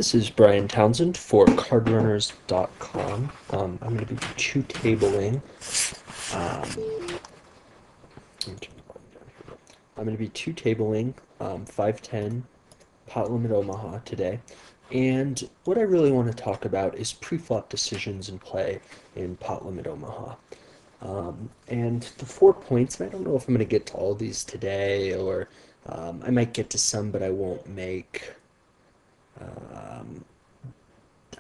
This is Brian Townsend for CardRunners.com. I'm going to be two-tabling. Um, I'm going to be two-tabling 510 pot limit Omaha today. And what I really want to talk about is pre-flop decisions in play in pot limit Omaha. And the 4 points, and I don't know if I'm going to get to all these today, or I might get to some, but I won't make. Um,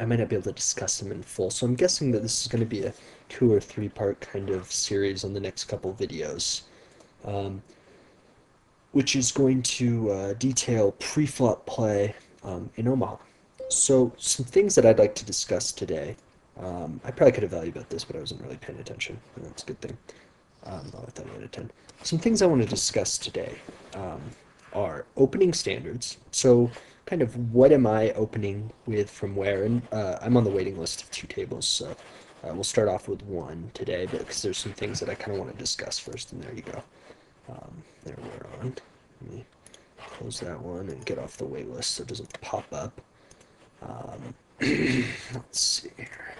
I might not be able to discuss them in full. So I'm guessing that this is going to be a 2 or 3 part kind of series on the next couple videos, um, which is going to detail pre-flop play in Omaha. So some things that I'd like to discuss today. I probably could have valued about this, but I wasn't really paying attention. That's a good thing. I thought I had a 10. Some things I want to discuss today um, are opening standards. So, kind of what am I opening with from where? And I'm on the waiting list of 2 tables, so we'll start off with 1 today, because there's some things that I kind of want to discuss first. And there you go. There we're on. Let me close that one and get off the wait list so it doesn't pop up. Let's see here.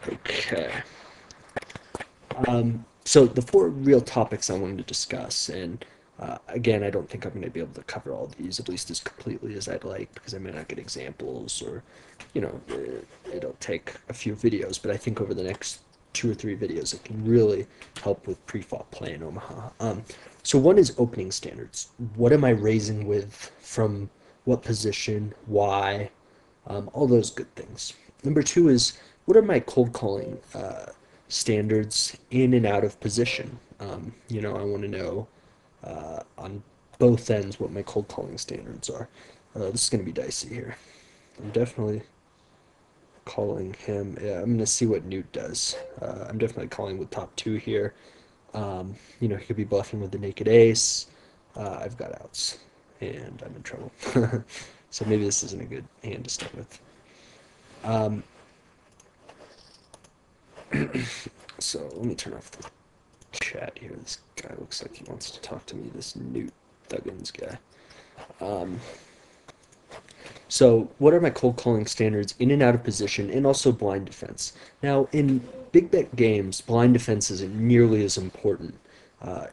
Okay. So the 4 real topics I wanted to discuss, and again, I don't think I'm going to be able to cover all these, at least as completely as I'd like, because I may not get examples, or, it'll take a few videos, but I think over the next 2 or 3 videos, it can really help with pre-flop play in Omaha. So one is opening standards. What am I raising with, from what position, why, all those good things. Number 2 is, what are my cold calling standards in and out of position? I want to know on both ends what my cold calling standards are. This is going to be dicey here. I'm definitely calling him. Yeah, I'm going to see what Newt does. I'm definitely calling with top 2 here. He could be bluffing with the naked ace. I've got outs, and I'm in trouble. So maybe this isn't a good hand to start with. So let me turn off the chat here. This guy looks like he wants to talk to me, this Newt Thuggins guy. So what are my cold calling standards in and out of position, and also blind defense? Now, in big bet games, blind defense isn't nearly as important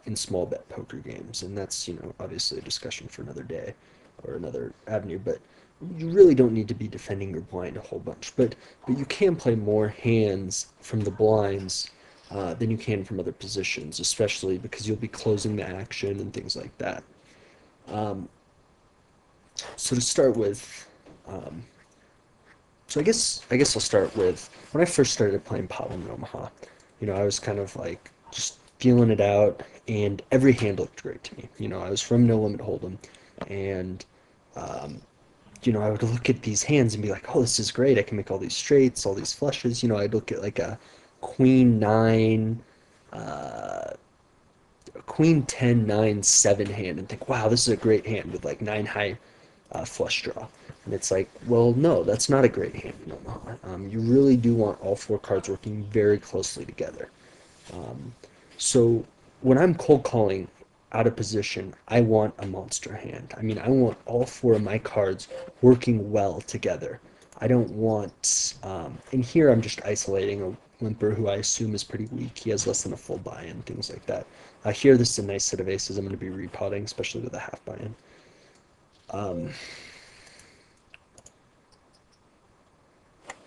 in small bet poker games, and that's, obviously a discussion for another day or another avenue, but you really don't need to be defending your blind a whole bunch. But you can play more hands from the blinds than you can from other positions, especially because you'll be closing the action and things like that. So to start with, um, I guess I'll start with when I first started playing Pot in Omaha. I was kind of like just feeling it out, and every hand looked great to me. I was from No Limit Hold'em, and um, I would look at these hands and be like, oh, this is great. I can make all these straights, all these flushes. I'd look at like a Queen 9, uh, Queen 10, 9, 7 hand and think, wow, this is a great hand with like 9 high flush draw. And it's like, well, no, that's not a great hand in Omaha. You really do want all 4 cards working very closely together. Um, so when I'm cold calling out of position, I want a monster hand. I mean, I want all 4 of my cards working well together. I don't want, and here I'm just isolating a limper who I assume is pretty weak. He has less than a full buy-in, things like that. Here, this is a nice set of aces I'm going to be repotting, especially with a half buy-in.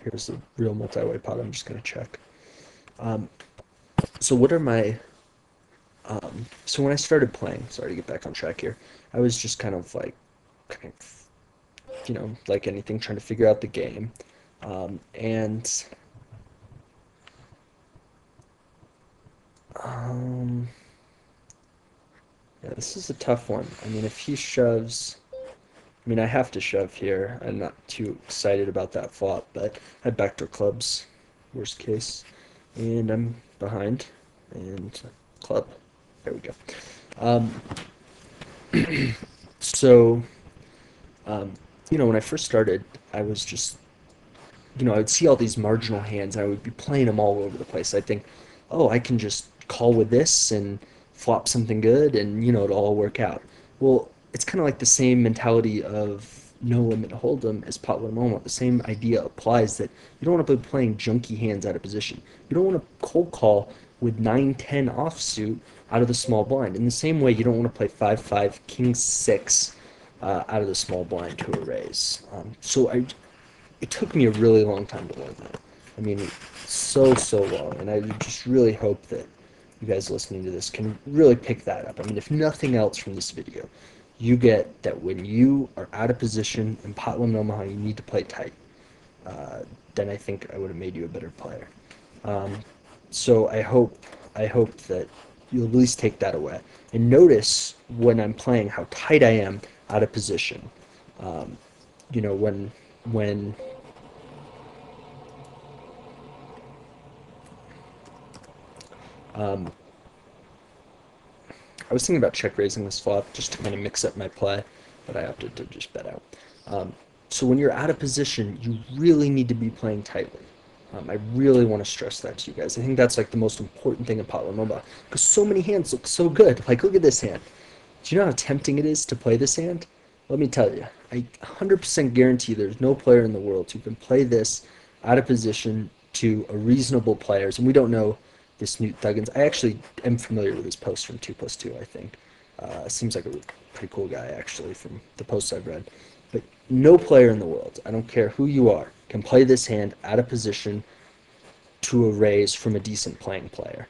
Here's the real multi-way pot. I'm just going to check. So what are my so when I started playing, sorry to get back on track here, I was just kind of like, like anything, trying to figure out the game. And yeah, this is a tough one. I mean, if he shoves, I mean, I have to shove here. I'm not too excited about that flop, but I have backdoor clubs, worst case, and I'm behind, and club. There we go. Um, so, um, when I first started, I was just, I would see all these marginal hands, and I would be playing them all over the place. I'd think, oh, I can just call with this and flop something good, and it'll all work out. Well, it's kind of like the same mentality of no limit hold'em as pot limit omaha. The same idea applies that you don't want to be playing junky hands out of position. You don't want to cold call with 9-10 offsuit out of the small blind. In the same way, you don't want to play 5-5 king 6 out of the small blind to a raise. It took me a really long time to learn that. I mean, so long, and I just really hope that you guys listening to this can really pick that up. I mean, if nothing else from this video, you get that when you are out of position in pot limit Omaha, you need to play tight. Then I think I would have made you a better player. Um, so I hope that you'll at least take that away and notice when I'm playing how tight I am out of position. Um, when um, I was thinking about check raising this flop just to kind of mix up my play, but I opted to just bet out. Um, so when you're out of position, you really need to be playing tightly. I really want to stress that to you guys. I think that's like the most important thing in pot limit because so many hands look so good. Like, look at this hand. Do you know how tempting it is to play this hand? Let me tell you, I 100% guarantee there's no player in the world who can play this out of position to a reasonable players, and we don't know this Newt Thuggins. I actually am familiar with his post from 2+2, I think. Seems like a pretty cool guy, actually, from the posts I've read. But no player in the world, I don't care who you are, can play this hand out of position to a raise from a decent playing player.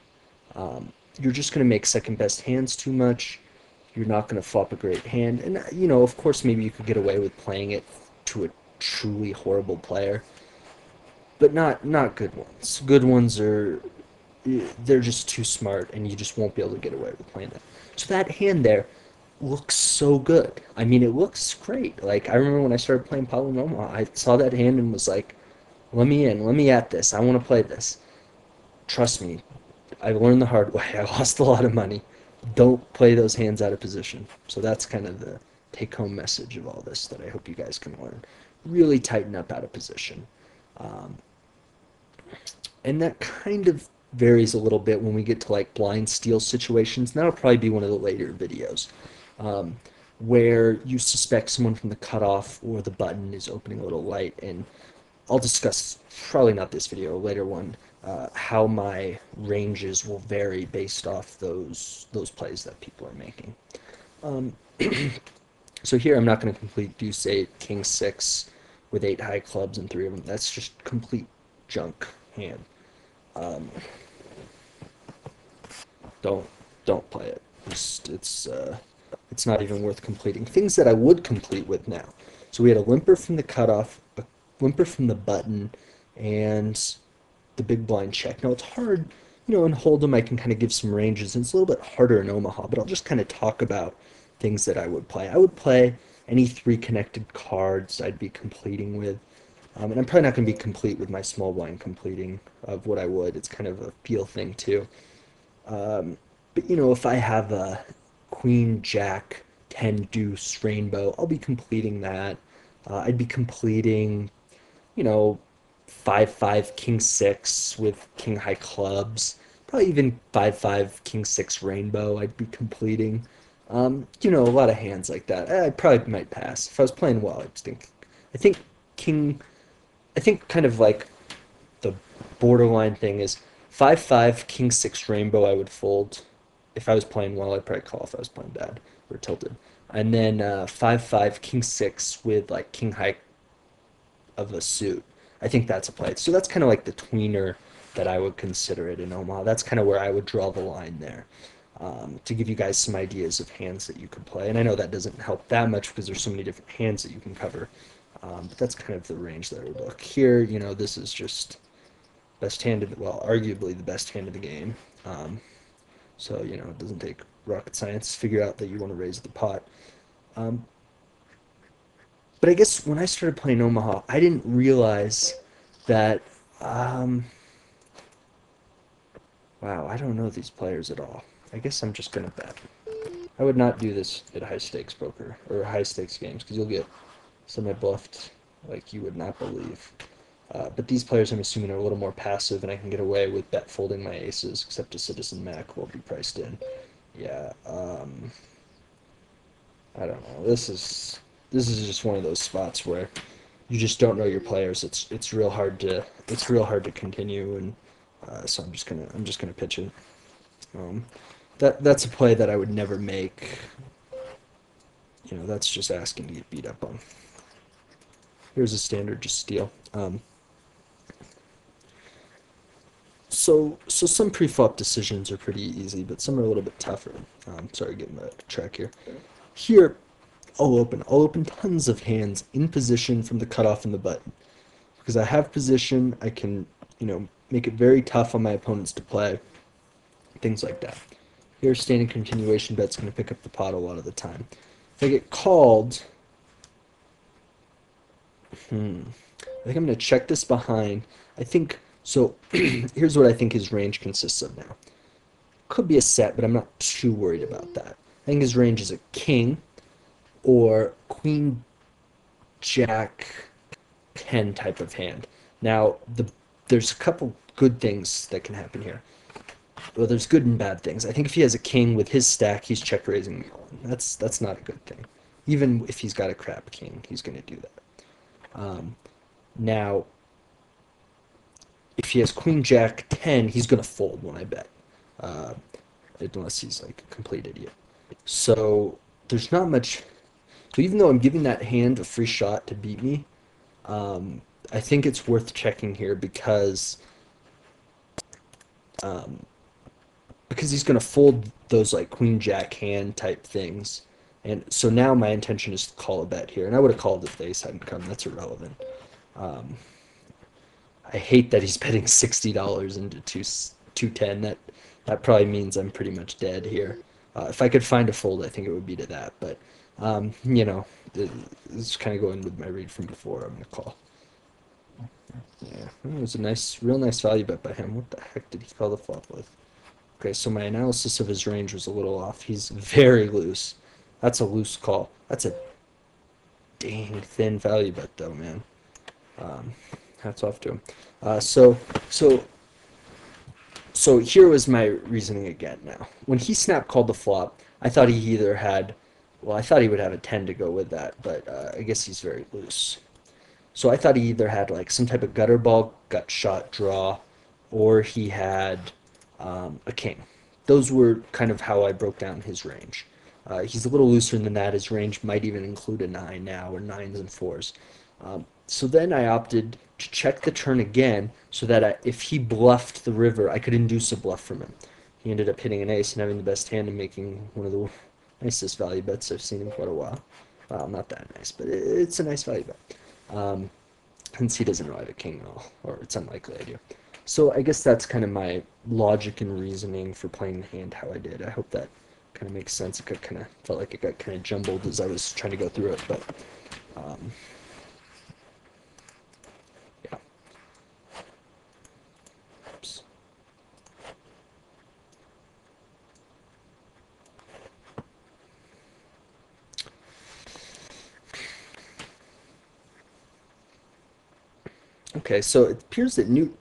You're just going to make second best hands too much. You're not going to flop a great hand. And, of course, maybe you could get away with playing it to a truly horrible player, but not good ones. Good ones they're just too smart, and you just won't be able to get away with playing that. So that hand there looks so good. I mean, it looks great. Like, I remember when I started playing Polynomial, I saw that hand and was like, let me in, let me at this. I want to play this. Trust me, I learned the hard way. I lost a lot of money. Don't play those hands out of position. So that's kind of the take-home message of all this that I hope you guys can learn. Really tighten up out of position. Um, and that kind of varies a little bit when we get to like blind steal situations. And that'll probably be one of the later videos um, where you suspect someone from the cutoff or the button is opening a little light. And I'll discuss, probably not this video, a later one, how my ranges will vary based off those plays that people are making. Um, so here I'm not going to complete deuce 8, king 6 with 8 high clubs and 3 of them. That's just complete junk hand. Um, don't don't play it. It's not even worth completing. Things that I would complete with now. So we had a limper from the cutoff, a limper from the button, and the big blind check. Now it's hard, in Hold'em I can kind of give some ranges, and it's a little bit harder in Omaha, but I'll just kind of talk about things that I would play. I would play any 3 connected cards I'd be completing with. And I'm probably not going to be complete with my small blind completing of what I would. It's kind of a feel thing too. Um, but if I have a queen, jack, 10, deuce, rainbow, I'll be completing that. I'd be completing, you know, 5-5, king 6 with king high clubs. Probably even 5-5, king 6 rainbow, I'd be completing. A lot of hands like that. I probably might pass. If I was playing well, I think king, I think kind of like the borderline thing is 5-5, king 6 rainbow, I would fold. If I was playing well, I'd probably call if I was playing bad or tilted. And then 5-5, king 6 with like king high of a suit. I think that's a play. So that's kind of like the tweener that I would consider it in Omaha. That's kind of where I would draw the line there. To give you guys some ideas of hands that you could play. And I know that doesn't help that much because there's so many different hands that you can cover. But that's kind of the range that I would look. Here, this is just best hand of, well, arguably the best hand of the game. So, it doesn't take rocket science to figure out that you want to raise the pot. Um, but I guess when I started playing Omaha, I didn't realize that, um, wow, I don't know these players at all. I guess I'm just going to bet. I would not do this at high stakes poker or high stakes games because you'll get semi-bluffed like you would not believe. But these players, I'm assuming, are a little more passive, and I can get away with bet folding my aces, except a Citizen Mac will be priced in. Yeah, I don't know. This is just one of those spots where you just don't know your players. It's real hard to continue, and so I'm just gonna pitch it. Um, that's a play that I would never make. That's just asking to get beat up on. Here's a standard, just steal. So some pre-flop decisions are pretty easy, but some are a little bit tougher. Sorry, getting back track here. Here, I'll open tons of hands in position from the cutoff and the button. Because I have position, I can, make it very tough on my opponents to play, things like that. Here, standing continuation bet's going to pick up the pot a lot of the time. If I get called, I think I'm going to check this behind. I think, so here's what I think his range consists of now. Could be a set, but I'm not too worried about that. I think his range is a king or queen, jack, 10 type of hand. Now, there's a couple good things that can happen here. Well, there's good and bad things. I think if he has a king with his stack, he's check raising me on. That's not a good thing. Even if he's got a crap king, he's going to do that. Now, if he has queen jack 10, he's going to fold when I bet, uh, unless he's like a complete idiot. So there's not much. So even though I'm giving that hand a free shot to beat me, um, I think it's worth checking here um, because he's going to fold those like queen jack hand type things. And so now my intention is to call a bet here, and I would have called if the ace hadn't come. That's irrelevant. Um, I hate that he's betting $60 into 210. That probably means I'm pretty much dead here. If I could find a fold, I think it would be to that. But it's kind of going with my read from before. I'm gonna call. Yeah, it was a real nice value bet by him. What the heck did he call the flop with? Okay, so my analysis of his range was a little off. He's very loose. That's a loose call. That's a dang thin value bet though, man. Um, Hats off to him. Uh, so so so here was my reasoning again. Now, when he snap called the flop, I thought he either had, well, I thought he would have a 10 to go with that, but I guess he's very loose. So I thought he either had like some type of gutter ball, gut shot draw, or he had a king. Those were kind of how I broke down his range. He's a little looser than that. His range might even include a nine now, or nines and fours. So then I opted to check the turn again so that if he bluffed the river, I could induce a bluff from him. He ended up hitting an ace and having the best hand and making one of the nicest value bets I've seen in quite a while. Well, not that nice, but it's a nice value bet. Um, since he doesn't know I have a king at all, or it's unlikely I do. So I guess that's kind of my logic and reasoning for playing the hand how I did. I hope that kind of makes sense. It got kind of felt like it got kind of jumbled as I was trying to go through it, but um, yeah. Oops. Okay, so it appears that Newt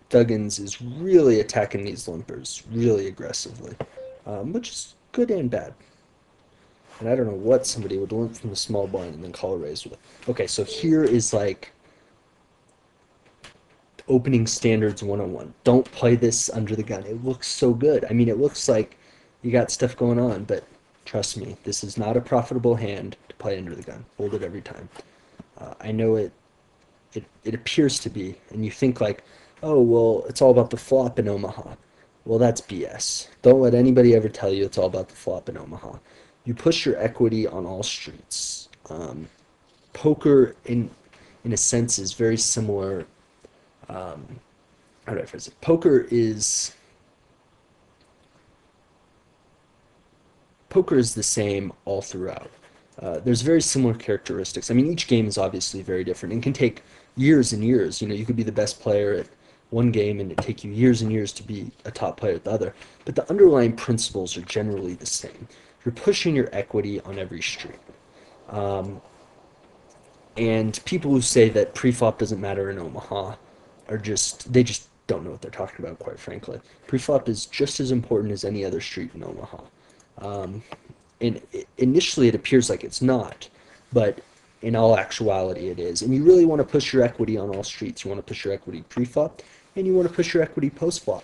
Duggins is really attacking these limpers really aggressively, which is good and bad. And I don't know what somebody would limp from the small blind and then call a raise with. Okay, so here is like opening standards 101. Don't play this under the gun. It looks so good. I mean, it looks like you got stuff going on, but trust me, this is not a profitable hand to play under the gun. Hold it every time. I know it appears to be, and you think like, oh, well, it's all about the flop in Omaha. Well, that's BS. Don't let anybody ever tell you it's all about the flop in Omaha. You push your equity on all streets. Poker, in a sense, is very similar. Um, how do I phrase it? Poker is the same all throughout. There's very similar characteristics. I mean, each game is obviously very different and can take years and years. You could be the best player at one game and it take you years and years to be a top player at the other. But the underlying principles are generally the same. You're pushing your equity on every street. Um, and people who say that pre-flop doesn't matter in Omaha they just don't know what they're talking about, quite frankly. Preflop is just as important as any other street in Omaha. Um, and initially it appears like it's not, but in all actuality it is. And you really want to push your equity on all streets. You want to push your equity pre-flop, and you want to push your equity post-flop.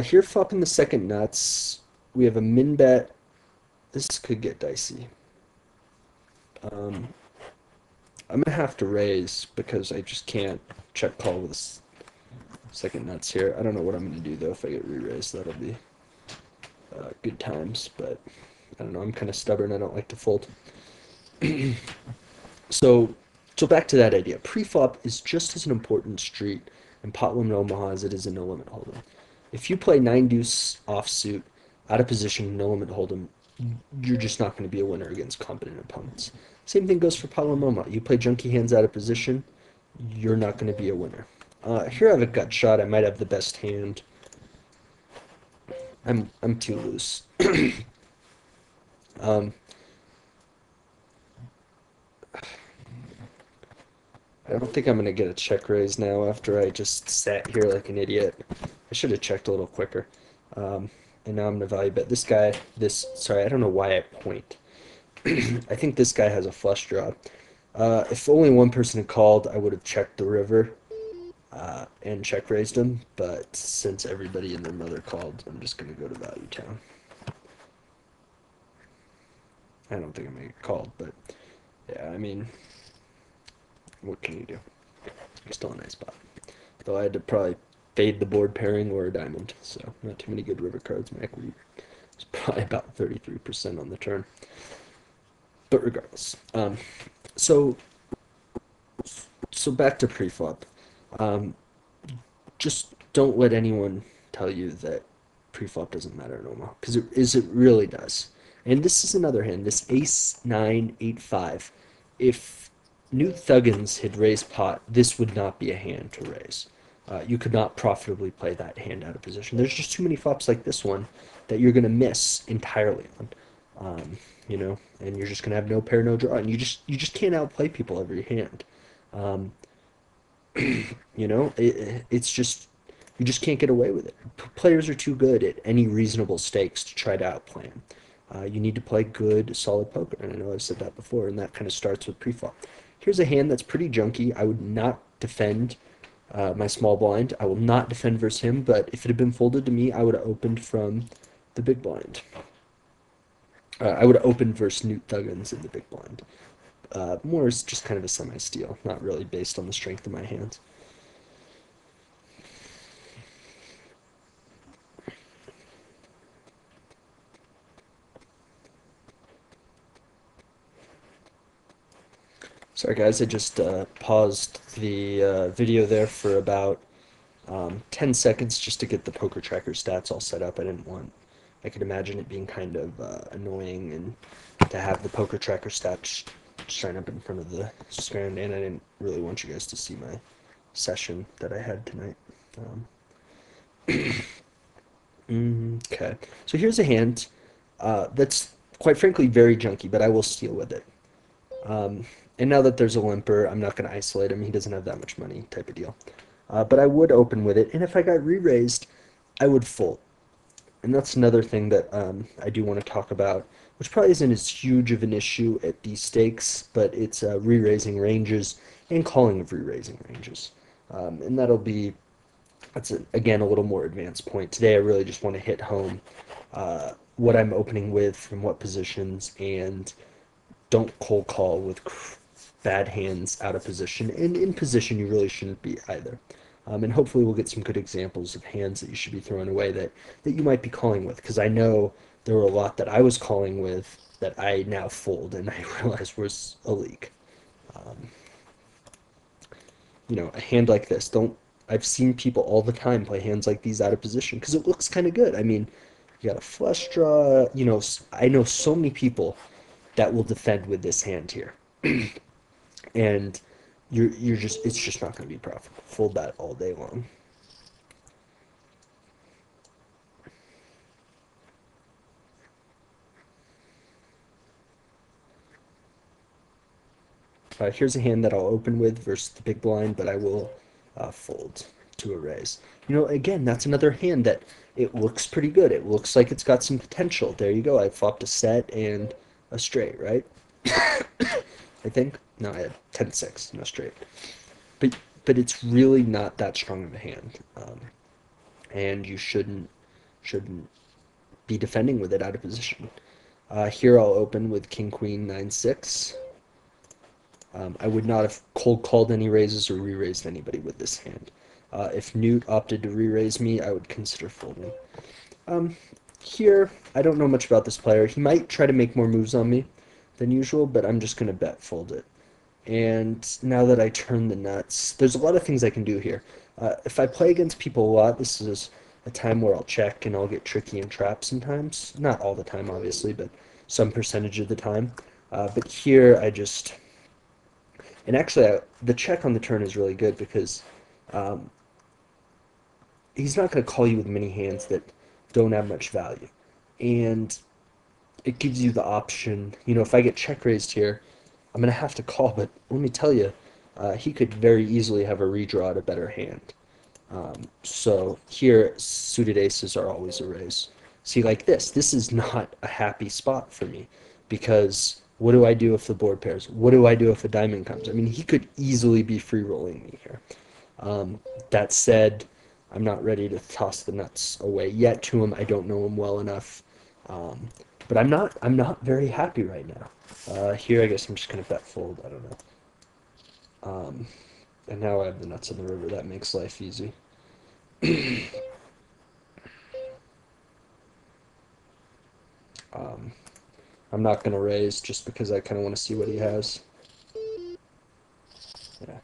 Here flopping the second nuts, we have a min bet. This could get dicey. Um, I'm gonna have to raise because I just can't check call with second nuts here. I don't know what I'm gonna do though if I get re-raised. That'll be good times, but I don't know. I'm kind of stubborn. I don't like to fold. So, so back to that idea. Pre-flop is just as an important street in pot limit Omaha as it is in no limit hold'em. If you play nine deuce offsuit out of position, no limit hold'em, you're just not going to be a winner against competent opponents. Same thing goes for pot limit Omaha. You play junky hands out of position, you're not going to be a winner. Here I have a gut shot. I might have the best hand. I'm too loose. um, I don't think I'm gonna get a check raise now after I just sat here like an idiot. I should have checked a little quicker. And now I'm gonna value bet this guy. Sorry, I don't know why I point. I think this guy has a flush draw. If only one person had called, I would have checked the river and check raised him. But since everybody and their mother called, I'm just gonna go to Value Town. I don't think I'm gonna get called, but yeah, I mean, what can you do? Still a nice spot. Though I had to probably fade the board pairing or a diamond, so not too many good river cards. My equity is probably about 33% on the turn. But regardless, so so back to preflop. Um, just don't let anyone tell you that preflop doesn't matter in Omaha, because it really does. And this is another hand. This ace nine eight five. If Newt Thuggins had raised pot, this would not be a hand to raise. You could not profitably play that hand out of position. There's just too many flops like this one that you're going to miss entirely on. You know, and you're just going to have no pair, no draw, and you just can't outplay people every hand. Um, you know, it's just you just can't get away with it. Players are too good at any reasonable stakes to try to outplay them. You need to play good, solid poker, and I know I've said that before, and that kind of starts with preflop. Here's a hand that's pretty junky. I would not defend my small blind. I will not defend versus him, but if it had been folded to me, I would have opened from the big blind. I would have opened versus Newt Thuggins in the big blind. More is just kind of a semi-steal, not really based on the strength of my hands. Sorry guys, I just paused the video there for about 10 seconds just to get the poker tracker stats all set up. I could imagine it being kind of annoying and to have the poker tracker stats shine up in front of the screen, and I didn't really want you guys to see my session that I had tonight. Okay, so here's a hand that's quite frankly very junky, but I will steal with it. Um, and now that there's a limper, I'm not going to isolate him. He doesn't have that much money type of deal. But I would open with it, and if I got re-raised, I would fold. And that's another thing that I do want to talk about, which probably isn't as huge of an issue at these stakes, but it's re-raising ranges and calling of re-raising ranges. And again, a little more advanced point. Today, I really just want to hit home what I'm opening with, from what positions, and don't cold call with bad hands out of position. And in position, you really shouldn't be either. And hopefully we'll get some good examples of hands that you should be throwing away that you might be calling with, because I know there were a lot that I was calling with that I now fold and I realize was a leak. Um, a hand like this, don't I've seen people all the time play hands like these out of position because it looks kind of good. I mean, you got a flush draw. I know so many people that will defend with this hand here, and you're just it's just not going to be profitable. Fold that all day long. Here's a hand that I'll open with versus the big blind, but I will fold to a raise. Again, that's another hand that it looks pretty good. It looks like it's got some potential. There you go. I flopped a set and a straight, right? I think. No, I had 10-6, no straight. But but it's really not that strong of a hand, and you shouldn't be defending with it out of position. Here I'll open with King Queen 9-6. I would not have cold called any raises or re-raised anybody with this hand. If Newt opted to re-raise me, I would consider folding. Um, Here, I don't know much about this player. He might try to make more moves on me than usual, but I'm just going to bet fold it. And now that I turn the nuts, there's a lot of things I can do here. If I play against people a lot, this is a time where I'll check and I'll get tricky and trapped sometimes. Not all the time, obviously, but some percentage of the time. But here, and actually, the check on the turn is really good because um, he's not going to call you with many hands that don't have much value. And it gives you the option, if I get check raised here, I'm going to have to call, but let me tell you, he could very easily have a redraw at a better hand. So here, suited aces are always a raise. See, like this is not a happy spot for me because what do I do if the board pairs? What do I do if a diamond comes? I mean, he could easily be free rolling me here. That said, I'm not ready to toss the nuts away yet to him. I don't know him well enough, um, but I'm not very happy right now. Here, I guess I'm just gonna bet fold. I don't know. And now I have the nuts in the river. That makes life easy. Um, I'm not gonna raise just because I kind of want to see what he has. Yeah.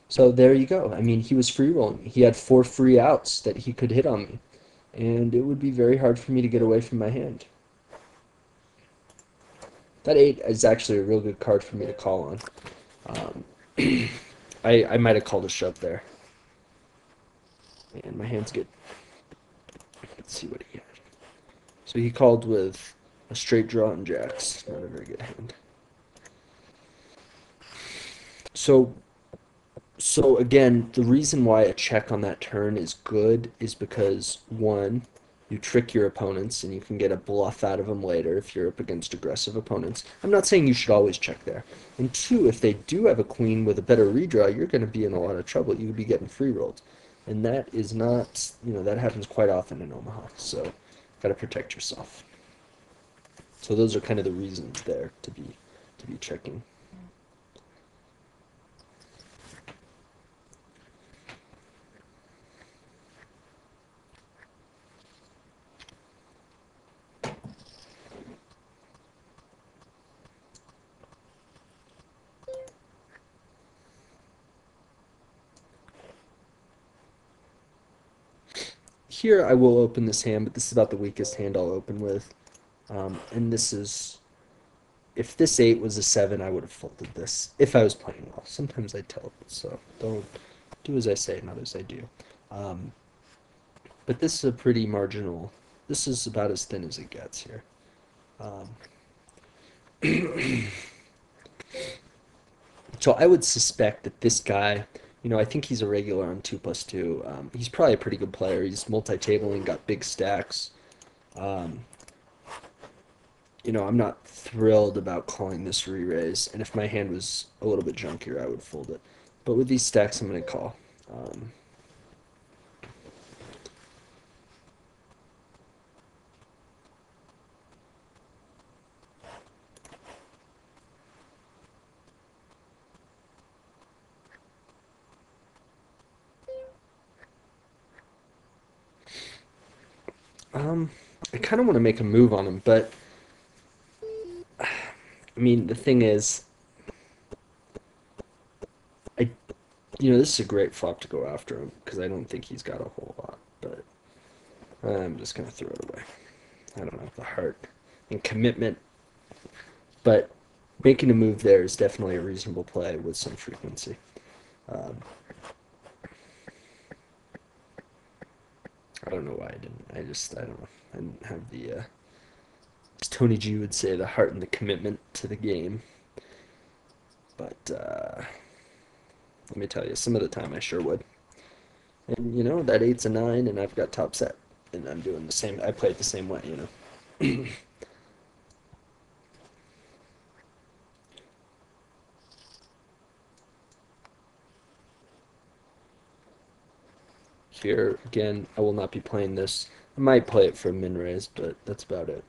So there you go. I mean, he was free rolling me. He had 4 free outs that he could hit on me, and it would be very hard for me to get away from my hand. That 8 is actually a real good card for me to call on. Um, I might have called a shove there. And my hand's good. Let's see what he had. So he called with a straight draw and jacks. Not a very good hand. So again, the reason why a check on that turn is good is because, one, you trick your opponents and you can get a bluff out of them later if you're up against aggressive opponents. I'm not saying you should always check there. And two, if they do have a queen with a better redraw, you're going to be in a lot of trouble. You could be getting free rolled. And that is not, that happens quite often in Omaha. So got to protect yourself. So those are kind of the reasons there to be checking. Here I will open this hand, but this is about the weakest hand I'll open with. And this is, if this 8 was a 7, I would have folded this if I was playing well. Sometimes I tell it, so don't do as I say, not as I do. Um, but this is a pretty marginal, this is about as thin as it gets here. Um, so I would suspect that this guy, I think he's a regular on 2+2. He's probably a pretty good player. He's multi-tabling, got big stacks. Um, I'm not thrilled about calling this re-raise, and if my hand was a little bit junkier, I would fold it. But with these stacks, I'm going to call. I kind of want to make a move on him, but I mean, the thing is, I, this is a great flop to go after him because I don't think he's got a whole lot, but I'm just gonna throw it away. I don't know, the heart and commitment, but making a move there is definitely a reasonable play with some frequency. Um, I don't know why I didn't. I don't know. I didn't have the, as Tony G would say, the heart and the commitment to the game. But let me tell you, some of the time I sure would. And you know, that eight's a nine, and I've got top set, and I'm doing the same. I play it the same way, you know. Here again, I will not be playing this. I might play it for a min raise, but that's about it.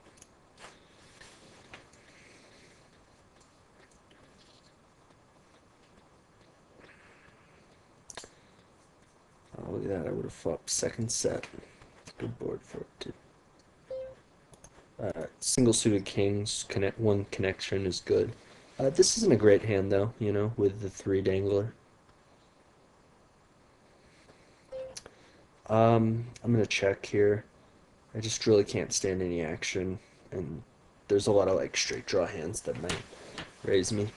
Oh, look at that! I would have flopped second set. Good board for it too. Single suited kings, one connection is good. This isn't a great hand though, you know, with the three dangler. I'm gonna check here. I just really can't stand any action, and there's a lot of like straight draw hands that might raise me.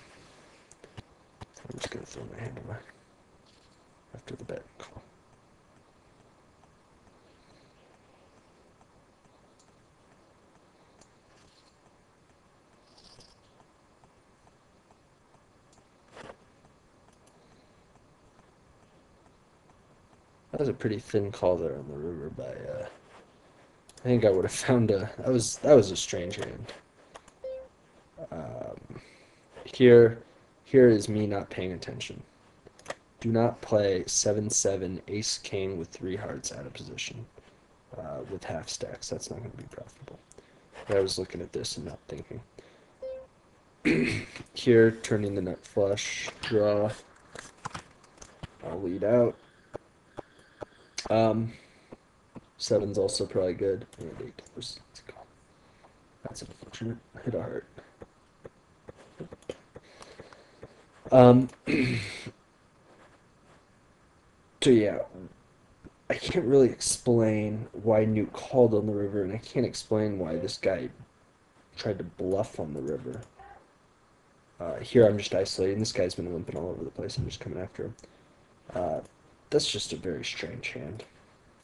I'm just gonna throw my hand away after the bet call. That was a pretty thin call there on the river by I think I would have found a that was a strange hand. Um, here is me not paying attention. Do not play 7-7 ace king with three hearts out of position with half stacks. That's not going to be profitable. I was looking at this and not thinking. Here, turning the nut flush, draw. I'll lead out. Seven's also probably good. And eight. That's unfortunate. Hit a heart. So yeah, I can't really explain why Newt called on the river, and I can't explain why this guy tried to bluff on the river. Here I'm just isolating. This guy's been limping all over the place. I'm just coming after him. Uh, that's just a very strange hand,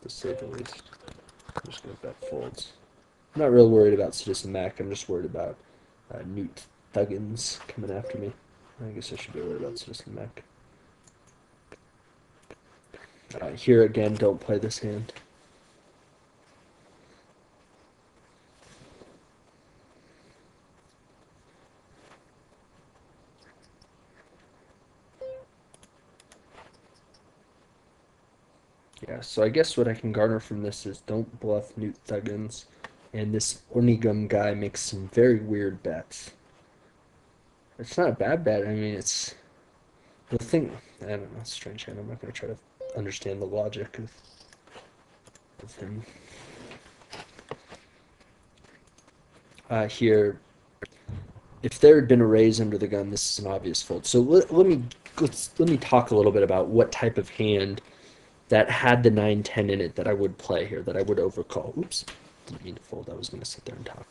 to say the least. I'm just going to bet folds. I'm not real worried about Citizen Mac. I'm just worried about Newt Thuggins coming after me. I guess I should be worried about Citizen Mac. Here again, don't play this hand. Yeah, so I guess what I can garner from this is don't bluff Newt Thuggins, and this Ornigum guy makes some very weird bets. It's not a bad bet. I mean, it's the thing. I don't know. It's a strange hand. I'm not going to try to understand the logic of him. Here, if there had been a raise under the gun, this is an obvious fold. So let me talk a little bit about what type of hand that had the 9-10 in it that I would play here, that I would overcall. Oops, didn't mean to fold. I was going to sit there and talk.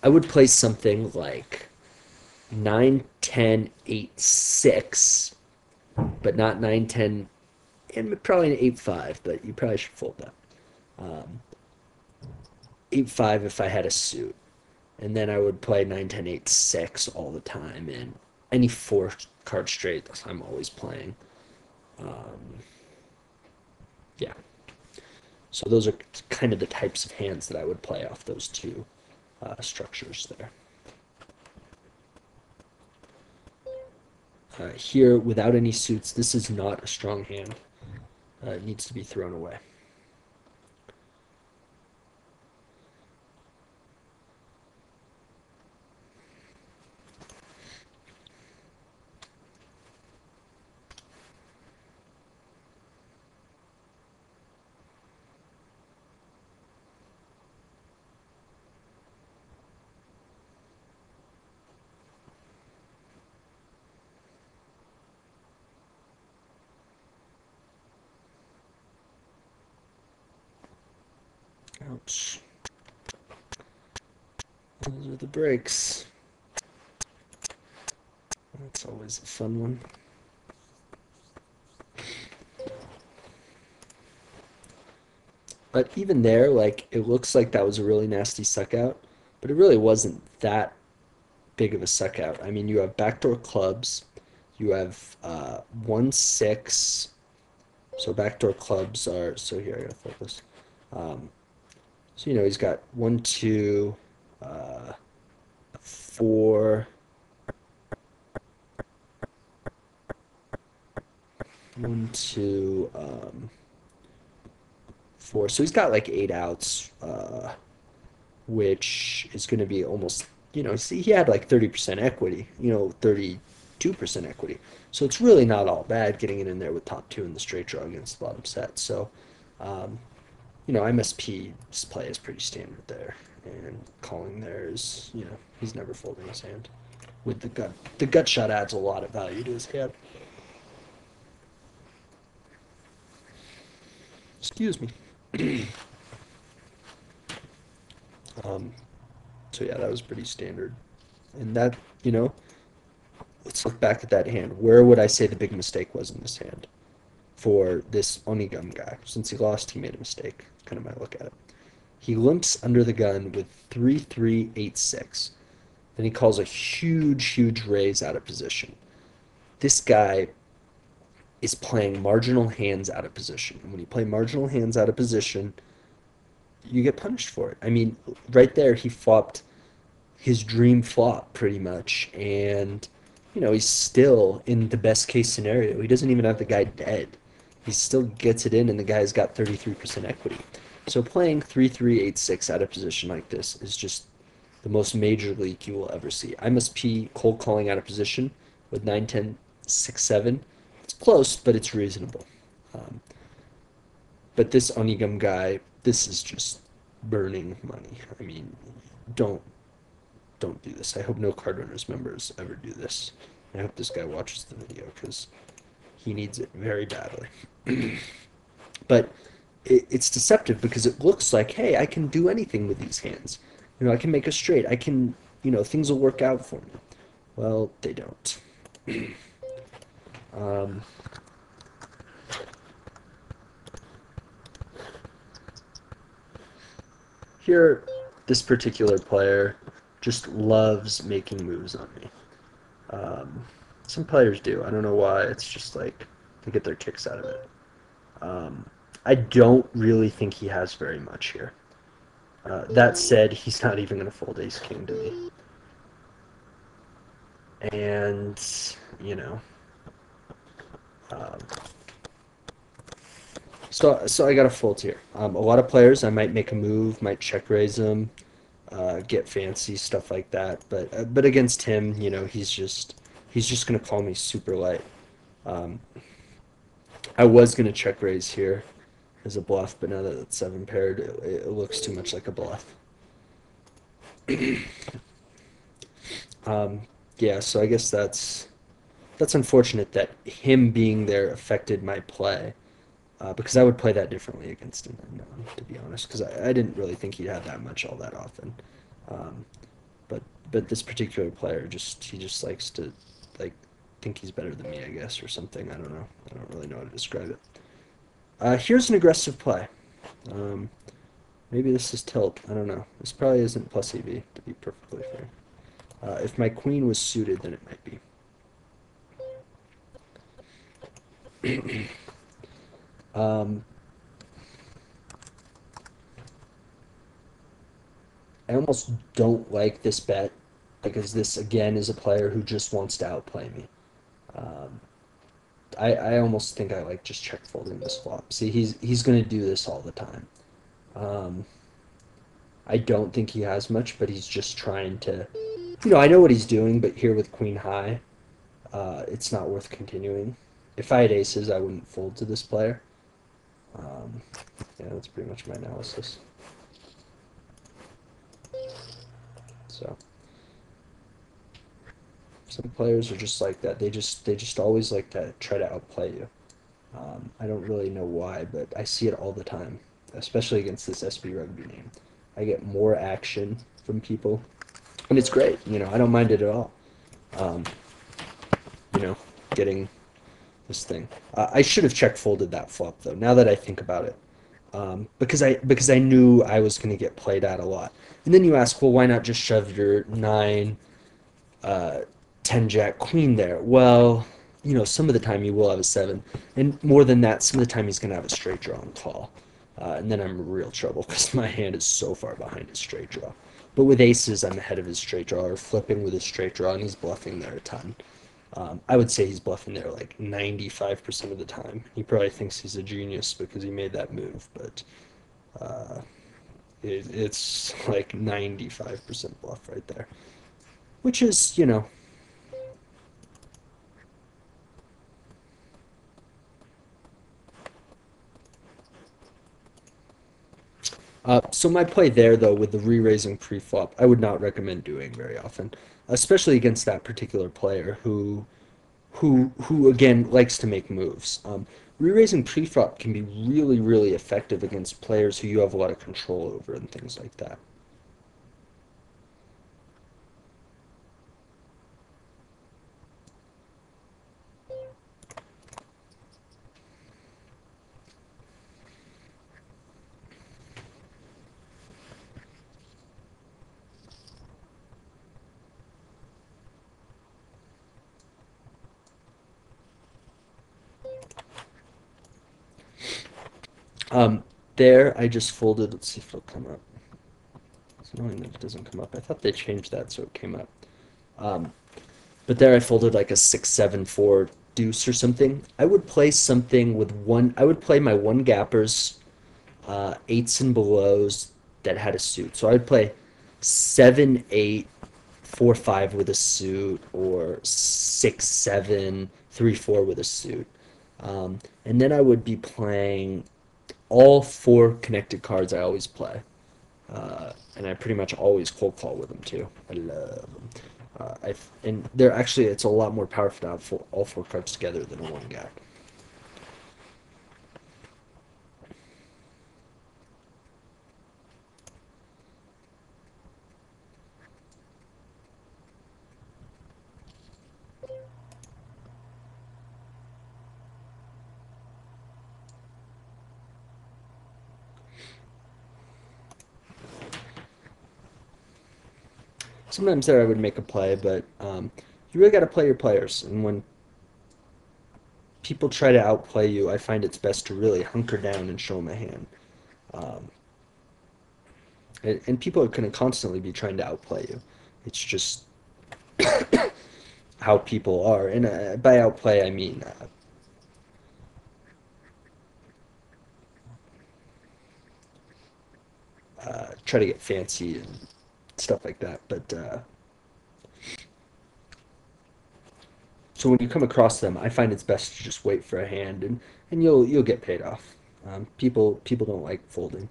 I would play something like 9-10-8-6, but not 9-10, and probably an 8-5, but you probably should fold that. 8-5 if I had a suit. And then I would play 9-10-8-6 all the time, and any four card straight I'm always playing. Yeah. So those are kind of the types of hands that I would play off those two structures there. Here, without any suits, this is not a strong hand. It needs to be thrown away. Ouch. Those are the breaks. That's always a fun one. But even there, like, it looks like that was a really nasty suck out, but it really wasn't that big of a suck out. I mean, you have backdoor clubs, You have 1-6. So backdoor clubs are, so here I gotta flip this. Um, so he's got 1, 2, 4, 1, 2, 4. So he's got like 8 outs, which is going to be almost, see, he had like 30% equity, 32% equity. So it's really not all bad getting it in there with top two in the straight draw against the bottom set. So, um, MSP's play is pretty standard there, and calling there is, he's never folding his hand. With the gut shot adds a lot of value to his hand. Excuse me. Um, so yeah, that was pretty standard. And that, let's look back at that hand. Where would I say the big mistake was in this hand for this Onigum guy? Since he lost, he made a mistake. Kind of my look at it. He limps under the gun with 3-3-8-6. Then he calls a huge, huge raise out of position. This guy is playing marginal hands out of position. And when you play marginal hands out of position, you get punished for it. I mean, right there, he flopped his dream flop pretty much, and he's still in the best case scenario. He doesn't even have the guy dead. He still gets it in, and the guy's got 33% equity. So playing 3-3-8-6 out of position like this is just the most major league you will ever see. I must P cold calling out of position with 9-10-6-7. It's close, but it's reasonable. Um, but this Onigum guy, this is just burning money. I mean, don't don't do this. I hope no CardRunners members ever do this. I hope this guy watches the video because he needs it very badly. But it's deceptive because it looks like, hey, I can do anything with these hands. I can make a straight. I can, things will work out for me. Well, they don't. um, Here, this particular player just loves making moves on me. Um, some players do. I don't know why. It's just like they get their kicks out of it. Um, I don't really think he has very much here. That said, he's not even going to fold ace king to me. And, you know, um, so I got a fold here. A lot of players, I might make a move, might check raise them, get fancy stuff like that. But against him, he's just gonna call me super light. Um, I was gonna check raise here as a bluff, but now that it's seven paired, it looks too much like a bluff. Um, yeah, so I guess that's unfortunate that him being there affected my play. Because I would play that differently against him, to be honest, because I didn't really think he'd have that much all that often. Um, but this particular player he just likes to like think he's better than me, I guess, or something. I don't know. I don't really know how to describe it. Here's an aggressive play. Um, Maybe this is tilt. I don't know. This probably isn't plus EV, to be perfectly fair. If my queen was suited, then it might be. um, I almost don't like this bet because this again is a player who just wants to outplay me. Um, I almost think I like just check folding this flop. See, he's going to do this all the time. Um, I don't think he has much, but he's just trying to. I know what he's doing, but here with queen high, it's not worth continuing. If I had aces, I wouldn't fold to this player. Um, yeah, that's pretty much my analysis. So. Some players are just like that. They just always like to try to outplay you. I don't really know why, but I see it all the time, especially against this Sbrugby name. I get more action from people, and it's great. I don't mind it at all. Um, you know, Getting this thing. I should have check folded that flop though. Now that I think about it, because I knew I was going to get played at a lot. And then you ask, well, why not just shove your 9, 10 jack queen there? Well, you know, some of the time he will have a seven, and more than that, some of the time he's gonna have a straight draw and call, and then I'm in real trouble because my hand is so far behind his straight draw. But with aces, I'm ahead of his straight draw, or flipping with his straight draw, and he's bluffing there a ton. I would say he's bluffing there like 95% of the time. He probably thinks he's a genius because he made that move, but uh, it's like 95% bluff right there, which is, you know, so my play there though with the re-raising pre-flop, I would not recommend doing very often, especially against that particular player who again likes to make moves. Re-raising pre-flop can be really, really effective against players who you have a lot of control over and things like that. Um, there, I just folded. Let's see if it'll come up. It's annoying that it doesn't come up. I thought they changed that so it came up. Um, but there, I folded like a 6-7-4 deuce or something. I would play something with one. I would play my one gappers, eights and belows that had a suit. So I would play 7-8-4-5 with a suit, or 6-7-3-4 with a suit. And then I would be playing all four connected cards I always play. And I pretty much always cold call with them too. I love them. And they're actually, it's a lot more powerful to have all four cards together than a one gap. Sometimes there I would make a play, but you really got to play your players. And when people try to outplay you, I find it's best to really hunker down and show them a hand. Um, and people are going to constantly be trying to outplay you. It's just how people are. And by outplay, I mean try to get fancy and stuff like that. But so when you come across them, I find it's best to just wait for a hand, and you'll get paid off. People don't like folding.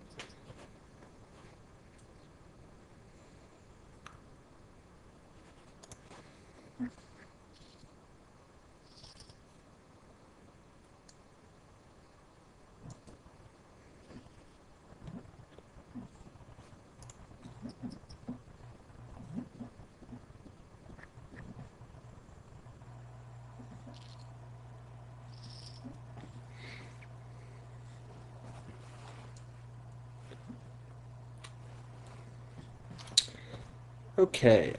Okay,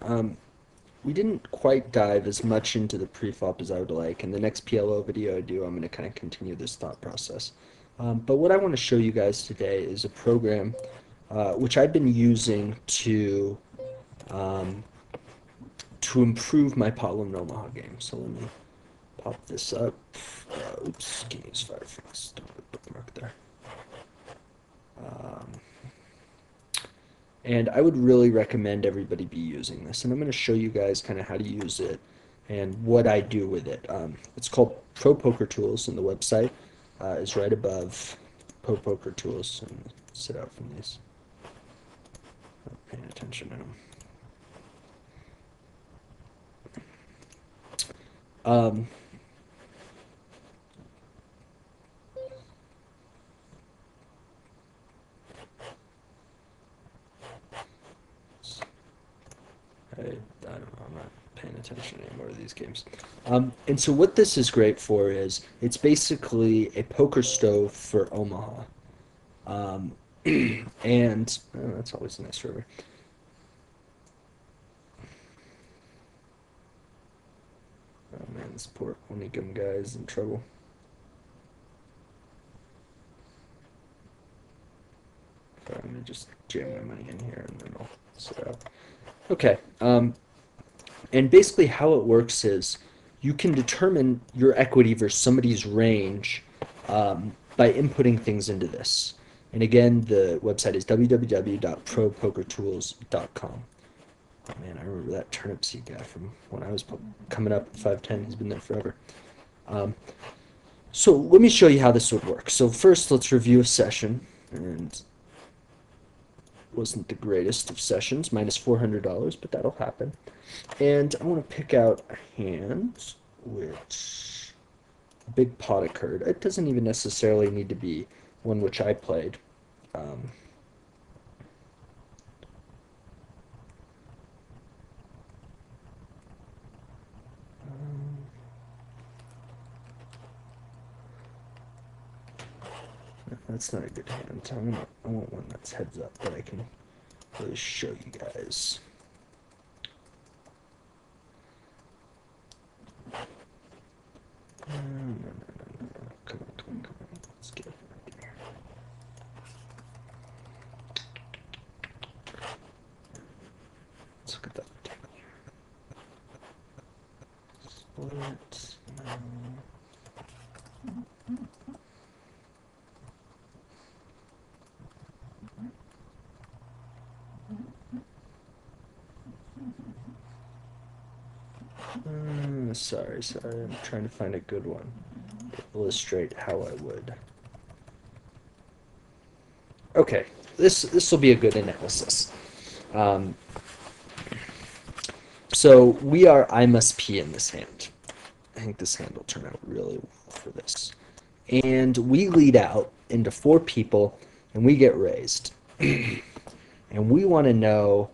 we didn't quite dive as much into the preflop as I would like. In the next PLO video I do, I'm going to kind of continue this thought process. But what I want to show you guys today is a program which I've been using um, to improve my Potlam Omaha game. So let me pop this up. Oops, can't use Firefox. Don't put bookmark there. Um, and I would really recommend everybody be using this. And I'm going to show you guys kind of how to use it and what I do with it. It's called Pro Poker Tools, and the website is right above Pro Poker Tools. And sit out from these. Not paying attention to them. Um, I don't know, I'm not paying attention anymore to these games. And so what this is great for is it's basically a poker stove for Omaha. Um, and that's always a nice river. Oh man, this poor Onigum guy is in trouble. But I'm gonna just jam my money in here and then I'll set up. Okay. And basically how it works is you can determine your equity versus somebody's range by inputting things into this. And again, the website is www.propokertools.com. Oh man, I remember that turnip seed guy from when I was coming up at 5'10". He's been there forever. So let me show you how this would work. So first, let's review a session. And wasn't the greatest of sessions, minus $400, but that'll happen. And I want to pick out a hand which a big pot occurred. It doesn't even necessarily need to be one which I played. That's not a good hand. So I want one that's heads up that I can really show you guys. No. Come on. Let's get it right here. Let's look at that table here. Split. No. Sorry. I'm trying to find a good one to illustrate how I would. Okay, this will be a good analysis. So we are I must P in this hand. I think this hand will turn out really well for this. And we lead out into 4 people, and we get raised. And we want to know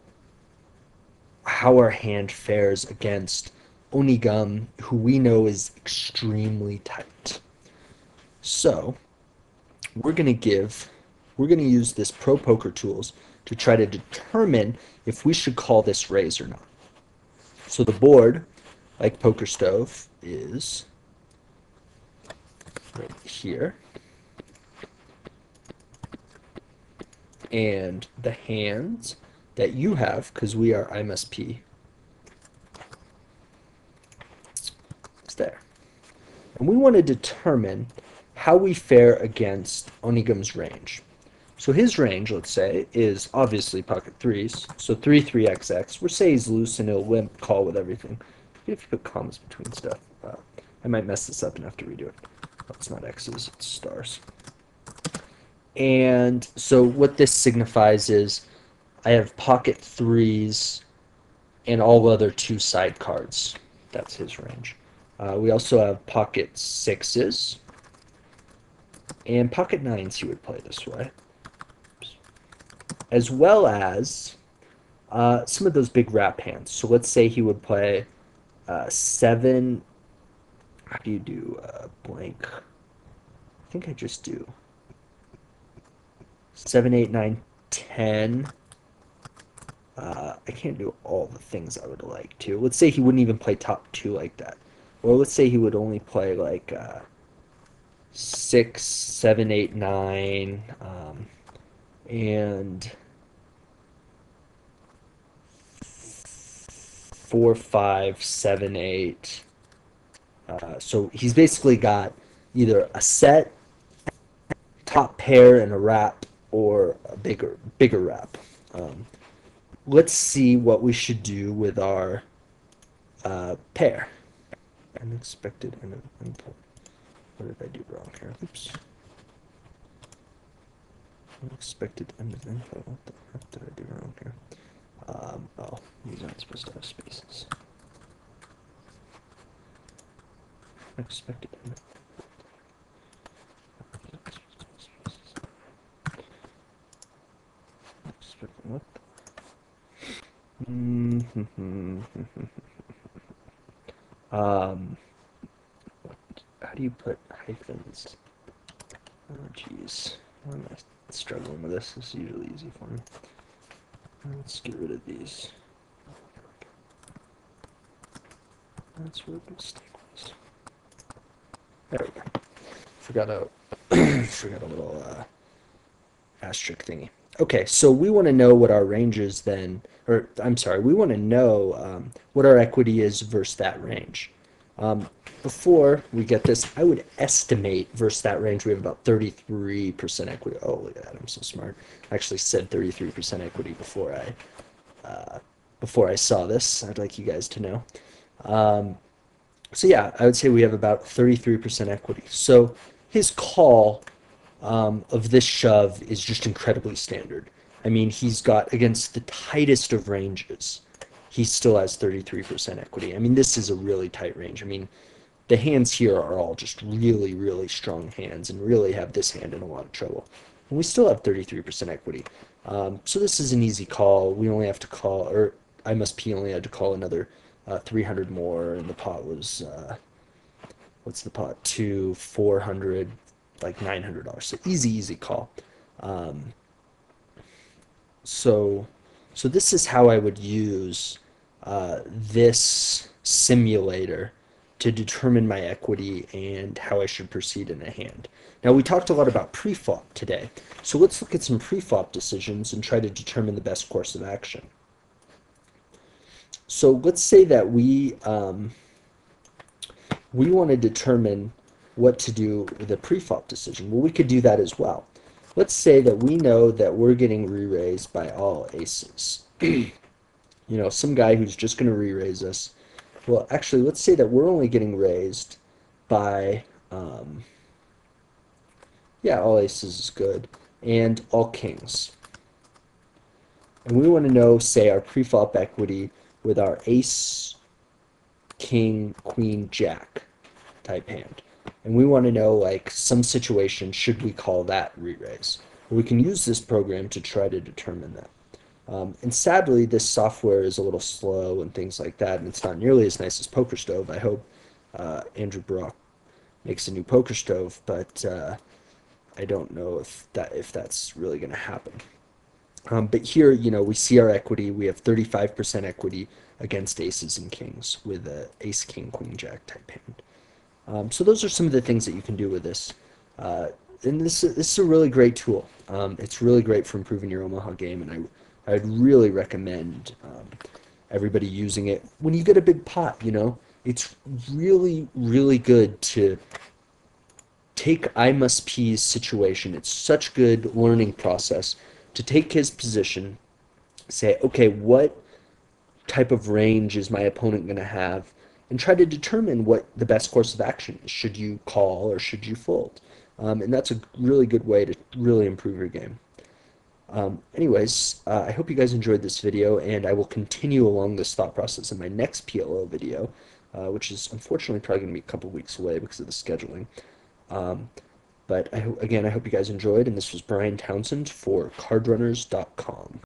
how our hand fares against Onigum, who we know is extremely tight. So we're going to use this Pro Poker Tools to try to determine if we should call this raise or not. So the board, like Poker Stove, is right here. And the hands that you have, because we are I must P, is there. And we want to determine how we fare against Onigum's range. So his range, let's say, is obviously pocket threes. So 3-3-XX. We're say he's loose and he'll limp call with everything. If you put commas between stuff, I might mess this up and have to redo it. Oh, it's not X's, it's stars. And so what this signifies is I have pocket threes and all other 2 side cards. That's his range. We also have pocket sixes and pocket nines he would play this way. As well as some of those big wrap hands. So let's say he would play 7. How do you do blank? I think I just do 7, 8, 9, 10. I can't do all the things I would like to. Let's say he wouldn't even play top 2 like that. Or let's say he would only play like 6, 7, 8, 9, and 4, 5, 7, 8. So he's basically got either a set, top pair, and a wrap, or a bigger wrap. Let's see what we should do with our pair. Unexpected input. What did I do wrong here? Oops. Unexpected input. What the heck did I do wrong here? Oh, these aren't supposed to have spaces. Unexpected input. What? How do you put hyphens? Oh, jeez. Why am I struggling with this? This is usually easy for me. Let's get rid of these. That's where the mistake was. There we go. Forgot a forgot a little asterisk thingy. Okay, so we want to know what our range is then, or I'm sorry, we want to know what our equity is versus that range. Um, Before we get this, I would estimate versus that range we have about 33% equity. Oh, look at that, I'm so smart. I actually said 33% equity before I saw this. I'd like you guys to know. Um, so yeah, I would say we have about 33% equity. So his call of this shove is just incredibly standard. I mean, he's got against the tightest of ranges, he still has 33% equity. I mean, this is a really tight range. I mean, the hands here are all just really, really strong hands and really have this hand in a lot of trouble. And we still have 33% equity. So this is an easy call. We only have to call, or IMSP only had to call another 300 more, and the pot was what's the pot? To 400, like $900. So easy, easy call. Um, so, so this is how I would use this simulator to determine my equity and how I should proceed in a hand. Now we talked a lot about pre-flop today, so let's look at some pre-flop decisions and try to determine the best course of action. So let's say that we want to determine what to do with a pre-flop decision. Well, we could do that as well. Let's say that we know that we're getting re-raised by all aces. You know, some guy who's just going to re-raise us. Well, actually, let's say that we're only getting raised by, yeah, all aces is good, and all kings. And we want to know, say, our pre-flop equity with our ace, king, queen, jack type hand. And we want to know, like, some situation, should we call that re-raise? We can use this program to try to determine that. And sadly, this software is a little slow and things like that, and it's not nearly as nice as Poker Stove. I hope Andrew Brock makes a new Poker Stove, but I don't know if that's really going to happen. But here, you know, we see our equity. We have 35% equity against aces and kings with a ace, king, queen, jack type hand. So those are some of the things that you can do with this. And this is a really great tool. It's really great for improving your Omaha game, and I'd really recommend everybody using it. When you get a big pot, you know, it's really, really good to take I must P's situation. It's such good learning process to take his position, say, okay, what type of range is my opponent going to have, and try to determine what the best course of action is. Should you call or should you fold? And that's a really good way to really improve your game. Anyways, I hope you guys enjoyed this video, and I will continue along this thought process in my next PLO video, which is unfortunately probably going to be a couple weeks away because of the scheduling. Um, but again, I hope you guys enjoyed, and this was Brian Townsend for CardRunners.com.